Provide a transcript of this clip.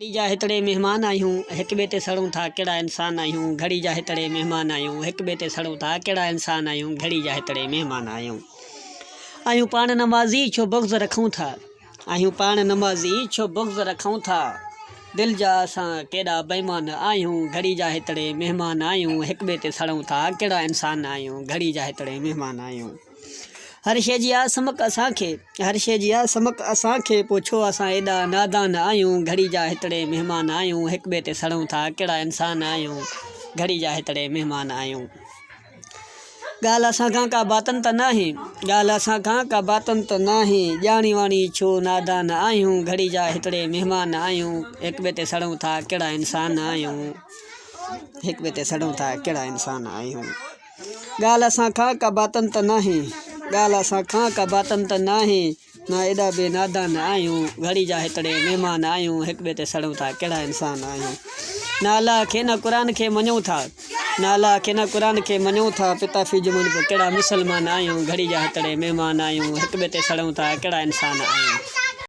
घड़ी जा हितड़े मेहमान आयूं हिक ॿिए ते सड़ूं था कहिड़ा इंसान आहियूं घड़ी जा हितड़े मेहमान आयूं हिक ॿिए ते सड़ूं था कहिड़ा इंसान आहियूं घड़ी जा हितड़े मेहमान आयूं पाण नमाज़ी छो बुग़्ज़ रखूं था आहियूं पाण नमाज़ी छो बुग़्ज़ रखूं था दिल जा असां केॾा बेईमान आहियूं घड़ी जा हितड़े मेहमान आहियूं हिक ॿिए ते सड़ूं था कहिड़ा इंसान आहियूं घड़ी जा हितड़े मेहमान आहियूं हर शइ जी आहे समक असांखे हर शइ जी आहे समक असांखे पोइ छो असां एॾा नादान आहियूं घड़ी जा हितड़े महिमान आहियूं हिक ॿिए ते सड़ूं था कहिड़ा इंसान आहियूं घड़ी जा हितड़े महिमान आहियूं ॻाल्हि असां खां का बातन त नाहे ॻाल्हि असां खां का बातन त नाहे ॼाणी वाणी छो नादान आहियूं घड़ी जा हितड़े महिमान आहियूं हिक ॿिए ते सड़ूं था कहिड़ा इंसान आहियूं हिक ॿिए ते सड़ूं था कहिड़ा इंसान आहियूं ॻाल्हि असां खां का बातन त नाहे ॻाल्हि असां खां का बातन त नाहे ना एॾा बे नादान आहियूं घड़ी जा हितड़े महिमान आहियूं हिक ॿिए ते सड़ूं था कहिड़ा इंसान आहियूं न अल्लाह खे न क़ुर खे मञूं था न अल्लाह खे न क़ुर खे मञूं था पिता फी जुमन कहिड़ा मुसलमान आहियूं घड़ी जा हितड़े महिमान आहियूं हिक ॿिए ते सड़ूं था कहिड़ा इंसान आहियूं।